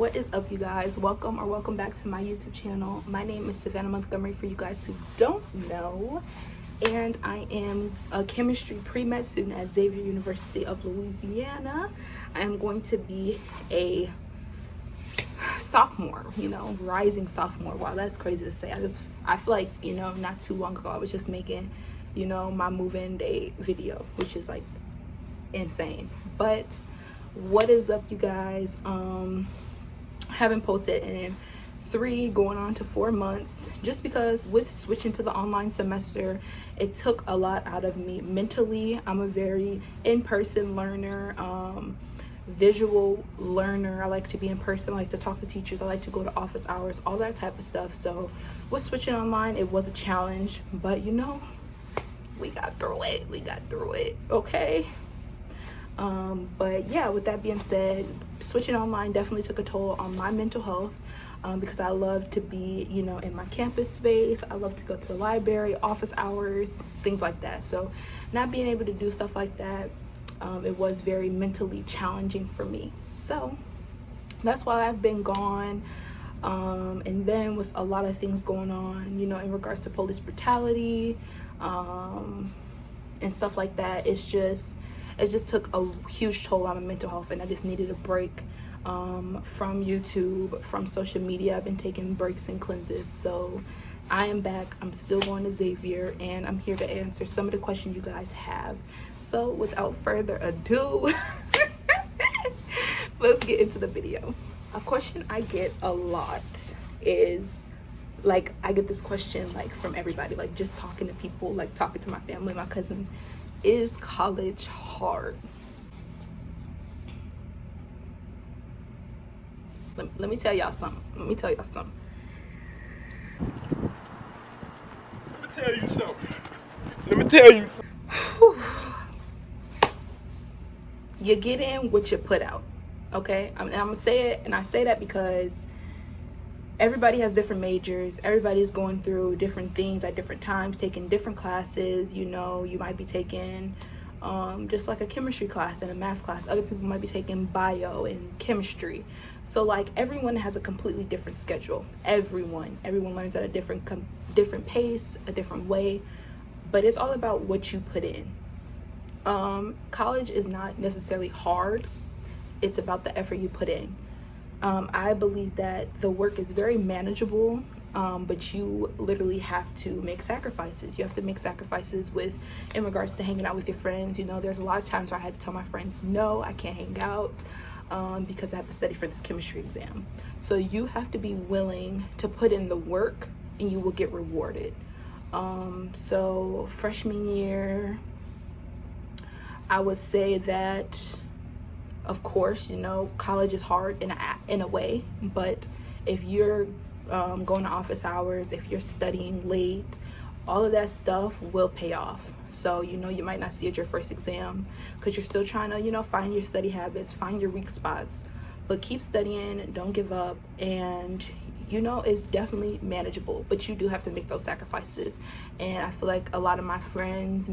What is up, you guys? Welcome back to my YouTube channel. My name is Savannah Montgomery, for you guys who don't know, and I am a chemistry pre-med student at Xavier University of Louisiana. I am going to be a sophomore, rising sophomore. Wow, that's crazy to say. I feel like, not too long ago I was just making, my move-in day video, which is like insane. But what is up, you guys? Haven't posted in 3 going on to 4 months, just because with switching to the online semester, it took a lot out of me mentally. I'm a very in-person learner, visual learner. I like to be in person, I like to talk to teachers, I like to go to office hours, all that type of stuff. So with switching online, it was a challenge, but we got through it, okay? But yeah, with that being said, switching online definitely took a toll on my mental health, because I love to be, in my campus space. I love to go to the library, office hours, things like that. So not being able to do stuff like that, it was very mentally challenging for me. So that's why I've been gone. And then with a lot of things going on, in regards to police brutality, and stuff like that, it just took a huge toll on my mental health, and I just needed a break from YouTube, from social media. I've been taking breaks and cleanses. So I am back. I'm still going to Xavier, and I'm here to answer some of the questions you guys have. So without further ado, let's get into the video. A question I get a lot is, I get this question from everybody, just talking to people, talking to my family, my cousins. Is college hard? Let me tell y'all something. Let me tell you something. You get in what you put out, okay? I'm gonna say it, and I say that because everybody has different majors. Everybody's going through different things at different times, taking different classes. You might be taking just like a chemistry class and a math class. Other people might be taking bio and chemistry. So everyone has a completely different schedule. Everyone learns at a different pace, a different way. But it's all about what you put in. College is not necessarily hard. It's about the effort you put in. I believe that the work is very manageable, but you literally have to make sacrifices. You have to make sacrifices in regards to hanging out with your friends. There's a lot of times where I had to tell my friends, no, I can't hang out, because I have to study for this chemistry exam. So you have to be willing to put in the work, and you will get rewarded. So freshman year, I would say that, of course, college is hard in a way, but if you're going to office hours, if you're studying late, all of that stuff will pay off. So, you might not see it your first exam because you're still trying to, find your study habits, find your weak spots, but keep studying, don't give up, and it's definitely manageable, but you do have to make those sacrifices. And I feel like a lot of my friends,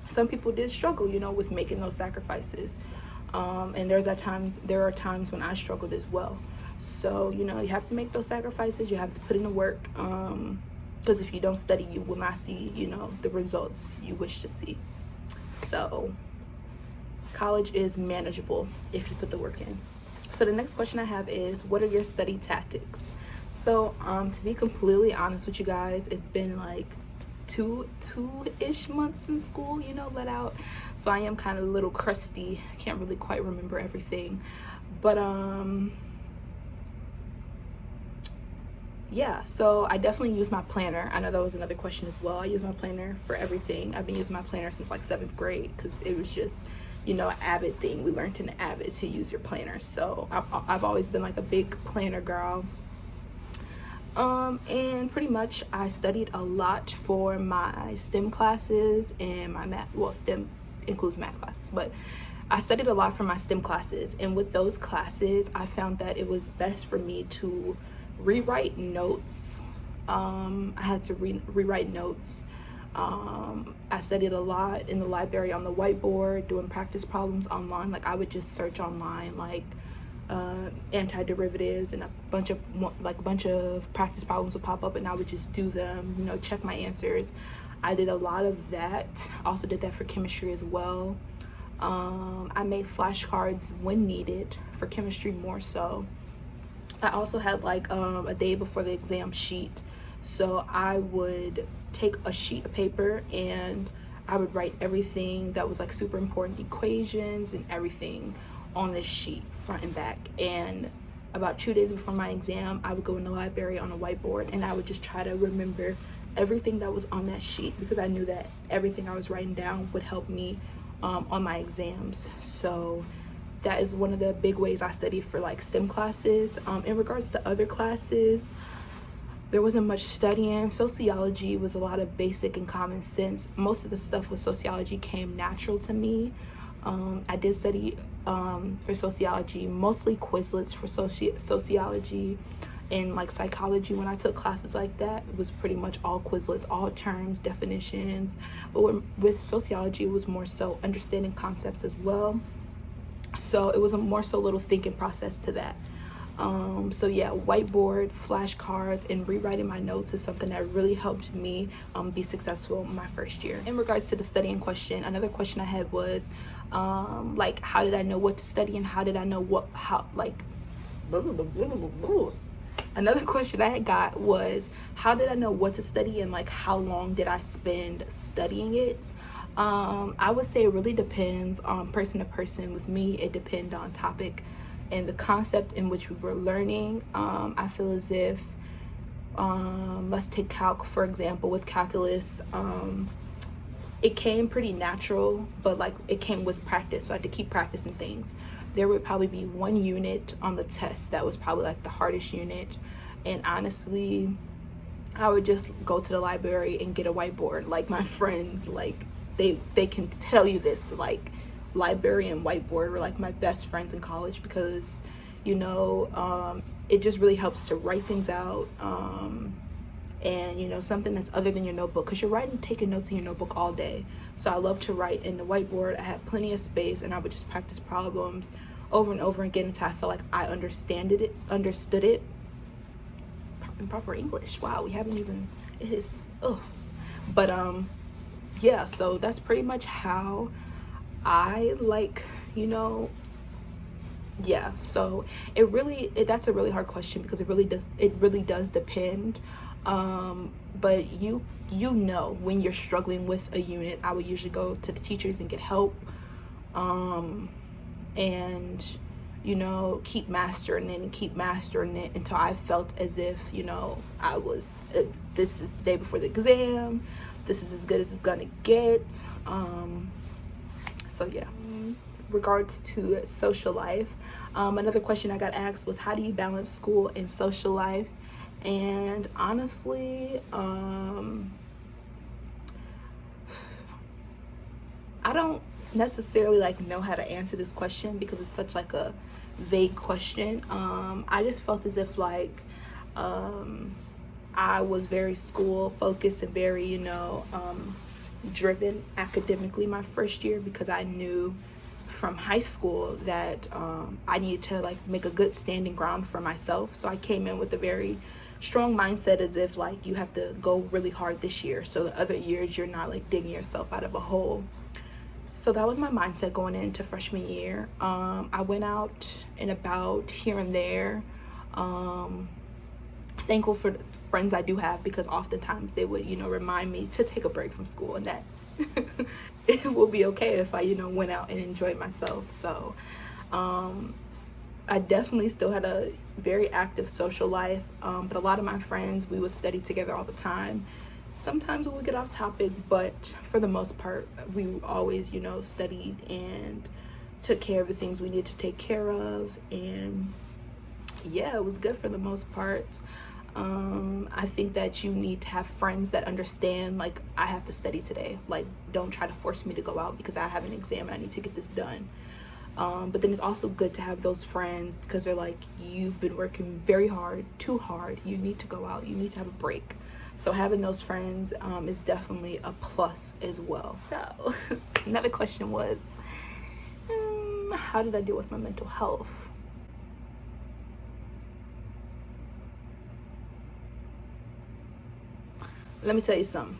some people did struggle, with making those sacrifices. And there are times when I struggled as well. So, you have to make those sacrifices. You have to put in the work. Because if you don't study, you will not see, the results you wish to see. So college is manageable if you put the work in. So the next question I have is, what are your study tactics? So, to be completely honest with you guys, it's been two-ish months in school, let out. So I am kind of a little crusty. I can't really quite remember everything. But yeah, so I definitely use my planner. I know that was another question as well. I use my planner for everything. I've been using my planner since 7th grade, because it was just, an Avid thing. We learned in Avid to use your planner. So I've always been a big planner girl. And pretty much I studied a lot for my STEM classes and my math. Well, STEM includes math classes, but I studied a lot for my STEM classes. And with those classes, I found that it was best for me to rewrite notes. I had to rewrite notes. I studied a lot in the library on the whiteboard, doing practice problems online. I would just search online, antiderivatives, and a bunch of practice problems would pop up, and I would just do them, you know, check my answers. I did a lot of that. Also did that for chemistry as well. I made flashcards when needed, for chemistry more so. I also had like a day before the exam sheet, so I would take a sheet of paper and I would write everything that was like super important, equations and everything, on this sheet, front and back. And about 2 days before my exam, I would go in the library on a whiteboard and I would just try to remember everything that was on that sheet, because I knew that everything I was writing down would help me on my exams. So that is one of the big ways I studied for like STEM classes. In regards to other classes, there wasn't much studying. Sociology was a lot of basic and common sense. Most of the stuff with sociology came natural to me. I did study for sociology, mostly Quizlets for sociology, and like psychology. When I took classes like that, it was pretty much all Quizlets, all terms, definitions. But with sociology, it was more so understanding concepts as well. So it was a more so little thinking process to that. So yeah, whiteboard, flashcards, and rewriting my notes is something that really helped me be successful in my first year. In regards to the studying question, another question I had was like, how did I know what to study, and how did I know another question I had got was, how did I know what to study, and like how long did I spend studying it? I would say it really depends on person to person. With me, it depends on topic and the concept in which we were learning. I feel as if, let's take calc for example. With calculus, it came pretty natural, but like it came with practice, so I had to keep practicing things. There would probably be one unit on the test that was probably like the hardest unit, and honestly, I would just go to the library and get a whiteboard. Like my friends, like they can tell you this, like library and whiteboard were like my best friends in college, because you know, it just really helps to write things out, and you know, something that's other than your notebook, because you're taking notes in your notebook all day. So I love to write in the whiteboard. I had plenty of space, and I would just practice problems over and over again until I felt like I understood it in proper English. Wow, we haven't even, it is, oh, but yeah, so that's pretty much how I like, you know, yeah. So that's a really hard question, because it really does depend. But you know, when you're struggling with a unit, I would usually go to the teachers and get help, and you know, keep mastering it until I felt as if, you know, I was this is the day before the exam, this is as good as it's gonna get. So yeah. Regards to social life, another question I got asked was, how do you balance school and social life? And honestly, I don't necessarily like know how to answer this question, because it's such like a vague question. I just felt as if like I was very school focused and very, you know, driven academically my first year, because I knew from high school that I needed to like make a good standing ground for myself. So I came in with a very strong mindset, as if like you have to go really hard this year, so the other years you're not like digging yourself out of a hole. So that was my mindset going into freshman year. I went out and about here and there. Thankful for the friends I do have, because oftentimes they would, you know, remind me to take a break from school, and that it will be okay if I, you know, went out and enjoyed myself. So I definitely still had a very active social life, but a lot of my friends, we would study together all the time. Sometimes we would get off topic, but for the most part, we always, you know, studied and took care of the things we needed to take care of. And yeah, it was good for the most part. I think that you need to have friends that understand, like, I have to study today. Like, don't try to force me to go out because I have an exam and I need to get this done. But then it's also good to have those friends, because they're like, you've been working very hard, too hard. You need to go out. You need to have a break. So having those friends is definitely a plus as well. So another question was, how did I deal with my mental health? let me tell you something.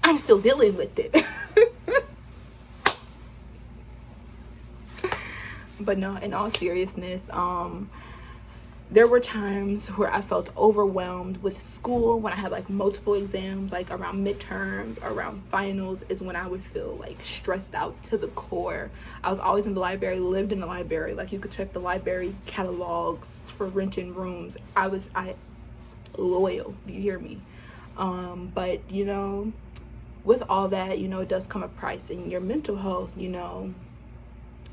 I'm still dealing with it. But no, in all seriousness, there were times where I felt overwhelmed with school when I had like multiple exams, like around midterms, around finals is when I would feel like stressed out to the core. I was always in the library, lived in the library. Like you could check the library catalogs for renting rooms. I loyal, do you hear me? But you know, with all that, you know, it does come a price, and your mental health, you know,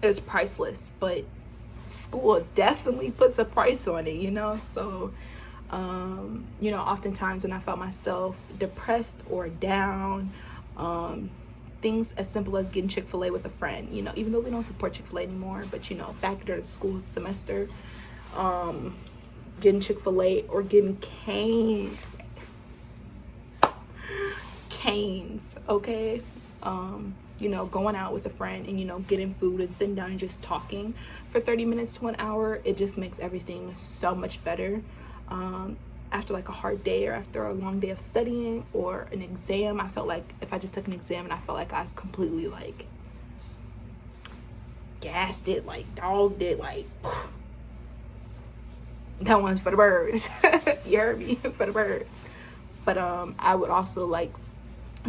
is priceless, but school definitely puts a price on it, you know. So you know, oftentimes when I felt myself depressed or down, things as simple as getting Chick-fil-A with a friend, you know, even though we don't support Chick-fil-A anymore, but you know, back during the school semester, getting Chick-fil-A or getting canes, okay, you know, going out with a friend and, you know, getting food and sitting down and just talking for 30 minutes to an hour, it just makes everything so much better. After like a hard day or after a long day of studying or an exam, I felt like if I just took an exam and I felt like I completely like gassed it, like dogged it, like that one's for the birds. You heard me? For the birds. But I would also like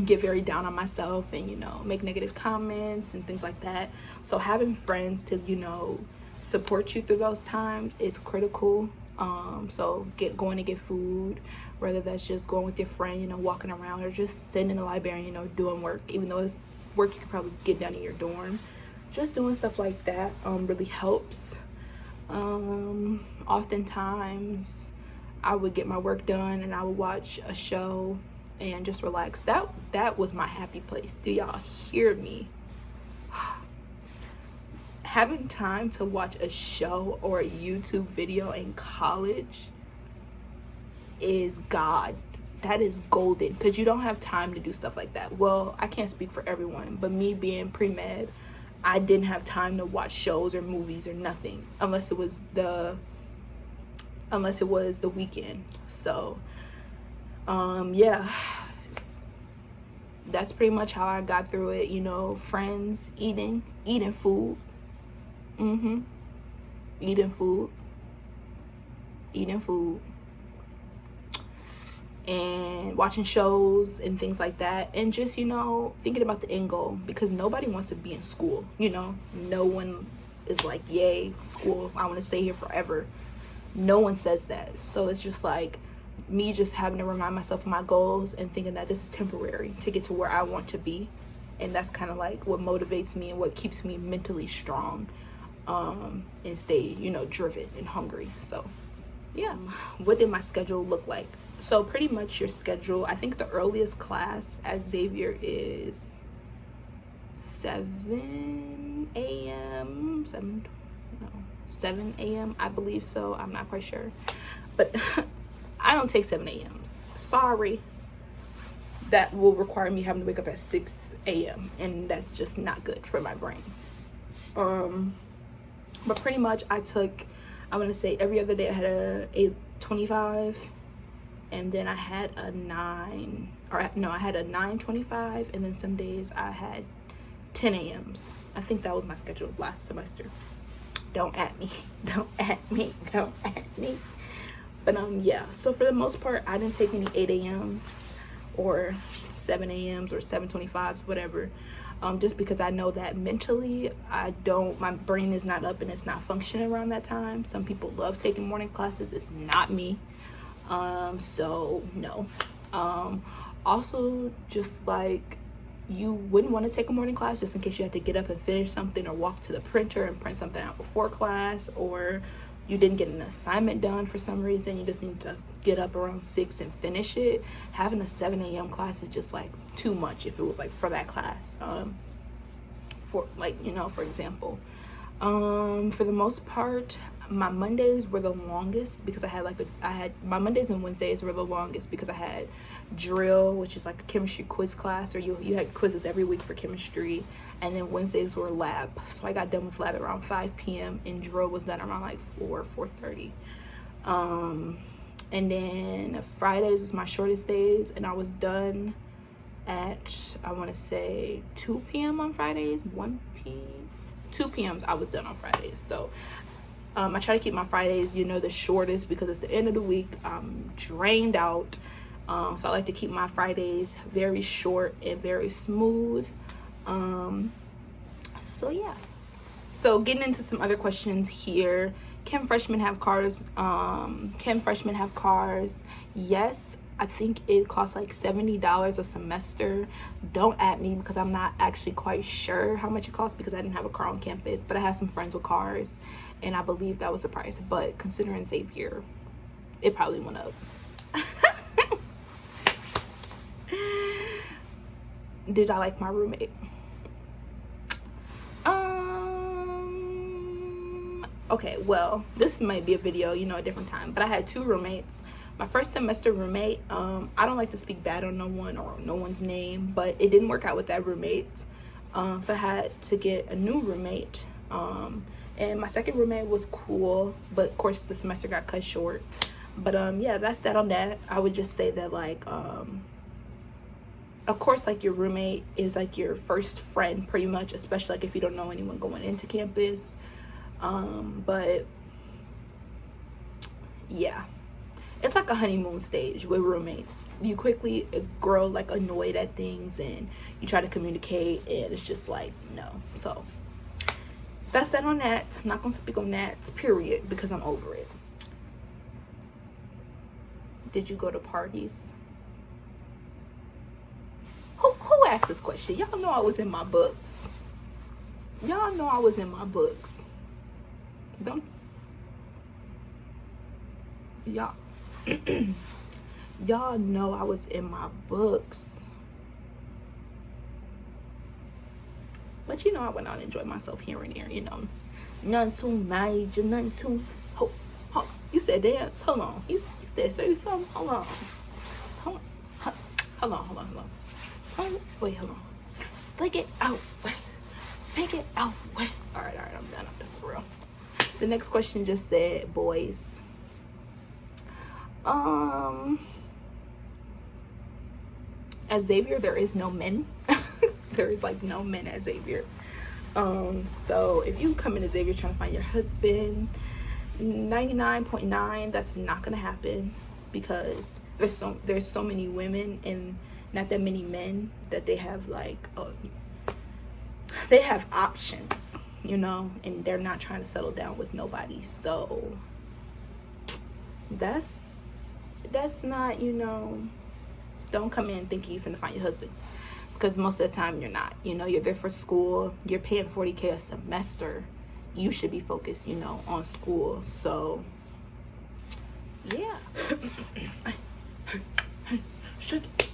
get very down on myself and, you know, make negative comments and things like that. So having friends to, you know, support you through those times is critical. So going to get food, whether that's just going with your friend, you know, walking around, or just sitting in the library, you know, doing work, even though it's work you could probably get done in your dorm. Just doing stuff like that really helps. Oftentimes I would get my work done and I would watch a show and just relax. That was my happy place. Do y'all hear me? Having time to watch a show or a YouTube video in college is God. That is golden, because you don't have time to do stuff like that. Well, I can't speak for everyone, but me being pre-med, I didn't have time to watch shows or movies or nothing unless it was the weekend. So yeah, that's pretty much how I got through it. You know, friends, eating food, eating food, and watching shows and things like that, and just, you know, thinking about the end goal, because nobody wants to be in school. You know, no one is like, yay, school, I want to stay here forever. No one says that. So it's just like me just having to remind myself of my goals and thinking that this is temporary to get to where I want to be. And that's kind of like what motivates me and what keeps me mentally strong, and stay, you know, driven and hungry. So yeah, what did my schedule look like? So pretty much your schedule, I think the earliest class at Xavier is 7 a.m. 7 a.m. I believe so. I'm not quite sure, but I don't take 7 a.m.s. Sorry. That will require me having to wake up at 6 a.m. and that's just not good for my brain. But pretty much I want to say every other day I had a 8:25, and then I had a 9:25, and then some days I had 10 a.m.s. I think that was my schedule last semester. Don't at me. But yeah, so for the most part, I didn't take any 8 a.m.s or 7 a.m.s or 7:25s, whatever. Just because I know that mentally, my brain is not up and it's not functioning around that time. Some people love taking morning classes. It's not me. So no. Also, just like, you wouldn't want to take a morning class just in case you had to get up and finish something, or walk to the printer and print something out before class, or you didn't get an assignment done for some reason, you just need to get up around 6 and finish it. Having a 7 a.m. class is just like too much if it was like for that class. For like, you know, for example, for the most part, my Mondays were the longest because my Mondays and Wednesdays were the longest because I had drill, which is like a chemistry quiz class, or you had quizzes every week for chemistry, and then Wednesdays were lab. So I got done with lab around 5 p.m. and drill was done around like 4:30. And then Fridays was my shortest days, and I was done at, I want to say 2 p.m. on Fridays. 2 p.m. I was done on Fridays. So I try to keep my Fridays, the shortest, because it's the end of the week. I'm drained out. So I like to keep my Fridays very short and very smooth. So yeah. So getting into some other questions here. Can freshmen have cars? Yes. I think it costs like $70 a semester. Don't at me, because I'm not actually quite sure how much it costs, because I didn't have a car on campus, but I had some friends with cars, and I believe that was the price. But considering Xavier, it probably went up. Did I like my roommate? Okay, well, this might be a video, a different time, but I had 2 roommates. My first semester roommate, I don't like to speak bad on no one or no one's name, but it didn't work out with that roommate. So I had to get a new roommate. And my second roommate was cool, but of course the semester got cut short. But yeah, that's that on that. I would just say that, like, of course, like, your roommate is like your first friend pretty much, especially like if you don't know anyone going into campus. But yeah, it's like a honeymoon stage with roommates. You quickly grow like annoyed at things, and you try to communicate, and it's just like, no. So that's that on that. I'm not gonna speak on that, period, because I'm over it. Did you go to parties? Who asked this question? Y'all know I was in my books. Y'all know I was in my books. Don't y'all y'all know I was in my books. But I went out and enjoyed myself here and there, None too major, none too you said dance? Hold on. You said say something? Hold on. Wait, hold on. Stick it out. Make it out west. Alright, I'm done for real. The next question just said boys. At Xavier, there is no men. There is like no men at Xavier. So if you come into Xavier trying to find your husband, 99.9, that's not gonna happen, because there's so many women and not that many men that they have like they have options, and they're not trying to settle down with nobody. So that's not, don't come in thinking you're finna find your husband, because most of the time you're not. You're there for school. You're paying $40K a semester. You should be focused, on school. So yeah.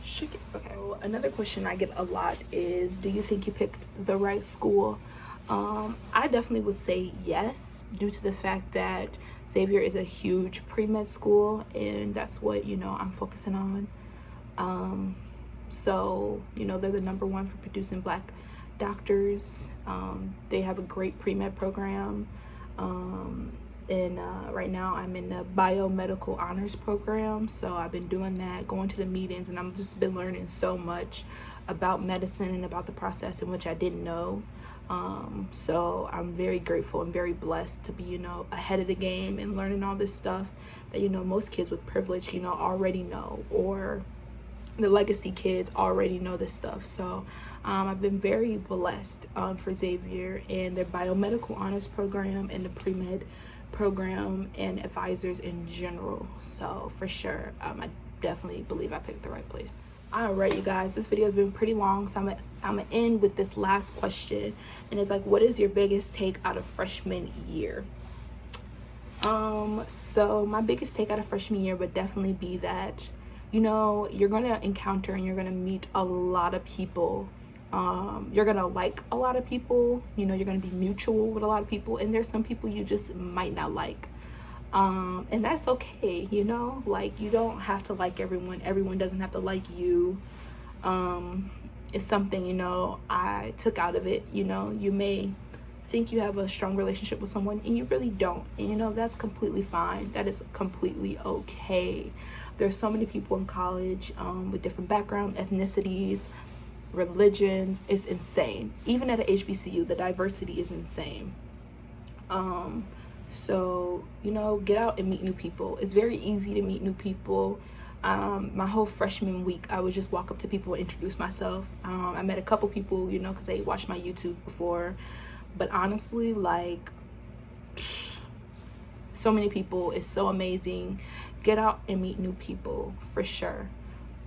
Shake it. Okay. Another question I get a lot is, do you think you picked the right school? I definitely would say yes, due to the fact that Xavier is a huge pre-med school, and that's what I'm focusing on. So they're the #1 for producing Black doctors. They have a great pre-med program. And right now I'm in the biomedical honors program, so I've been doing that, going to the meetings, and I've just been learning so much about medicine and about the process in which I didn't know. So I'm very grateful and very blessed to be ahead of the game and learning all this stuff that most kids with privilege already know, or the legacy kids already know this stuff. So I've been very blessed for Xavier and their biomedical honors program and the pre-med program and advisors in general. So for sure, I definitely believe I picked the right place. All right, you guys, this video has been pretty long, so I'm gonna end with this last question, and it's like, what is your biggest take out of freshman year? So my biggest take out of freshman year would definitely be that you're gonna encounter and you're gonna meet a lot of people You're gonna like a lot of people, you know, you're gonna be mutual with a lot of people, and there's some people you just might not like. And that's okay, you know, like you don't have to like everyone doesn't have to like you. It's something, you know, I took out of it. You know, you may think you have a strong relationship with someone and you really don't, and you know, that's completely fine. That is completely okay. There's so many people in college with different backgrounds, ethnicities, religions. It's insane. Even at a HBCU, the diversity is insane. So, you know, get out and meet new people. It's very easy to meet new people. My whole freshman week, I would just walk up to people and introduce myself. I met a couple people, you know, because they watched my YouTube before. But honestly, like, so many people. It's so amazing. Get out and meet new people for sure.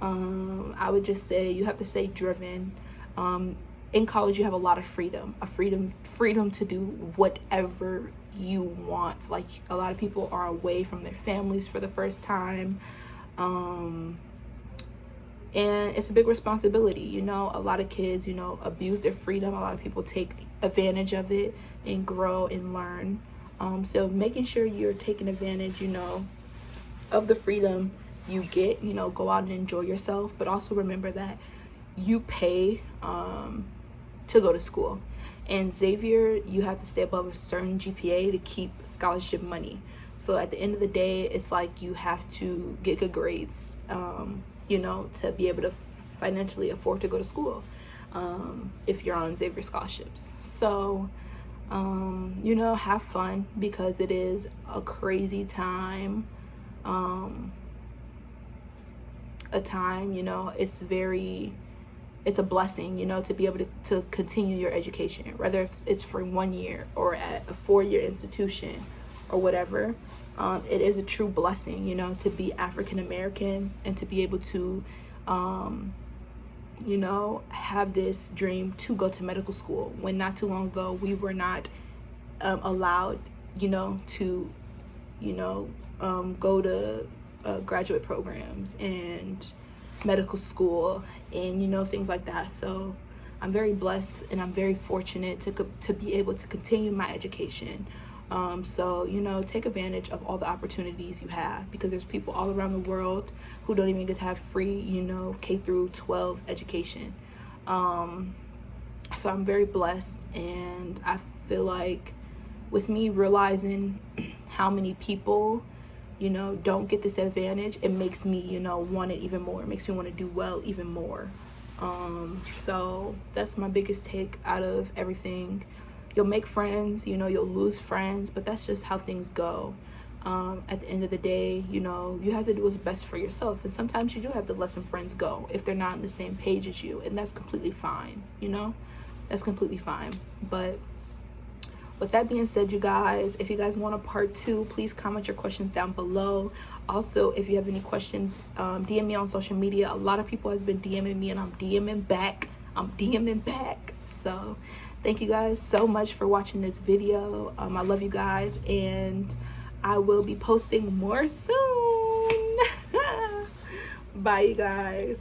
I would just say you have to stay driven. In college, you have a lot of freedom, freedom to do whatever you want. Like, a lot of people are away from their families for the first time. And it's a big responsibility, you know. A lot of kids, you know, abuse their freedom. A lot of people take advantage of it and grow and learn. So making sure you're taking advantage, you know, of the freedom you get, you know, go out and enjoy yourself. But also remember that you pay to go to school. And Xavier, you have to stay above a certain GPA to keep scholarship money. So at the end of the day, it's like you have to get good grades, you know, to be able to financially afford to go to school, if you're on Xavier scholarships. So, you know, have fun, because it is a crazy time. A time, you know, it's a blessing, you know, to be able to continue your education, whether it's for 1 year or at a 4-year institution or whatever. It is a true blessing, you know, to be African American and to be able to, you know, have this dream to go to medical school, when not too long ago we were not allowed, you know, to, you know, go to graduate programs and medical school and, you know, things like that. So I'm very blessed and I'm very fortunate to be able to continue my education. So, you know, take advantage of all the opportunities you have, because there's people all around the world who don't even get to have free, you know, K through 12 education. So I'm very blessed, and I feel like with me realizing how many people, you know, don't get this advantage, it makes me, you know, want it even more. It makes me want to do well even more. So that's my biggest take out of everything. You'll make friends, you know, you'll lose friends, but that's just how things go. At the end of the day, you know, you have to do what's best for yourself. And sometimes you do have to let some friends go if they're not on the same page as you. And that's completely fine, you know? That's completely fine. But with that being said, you guys, if you guys want a part 2, please comment your questions down below. Also, if you have any questions, DM me on social media. A lot of people has been DMing me, and I'm DMing back. So thank you guys so much for watching this video. I love you guys, and I will be posting more soon. Bye, you guys.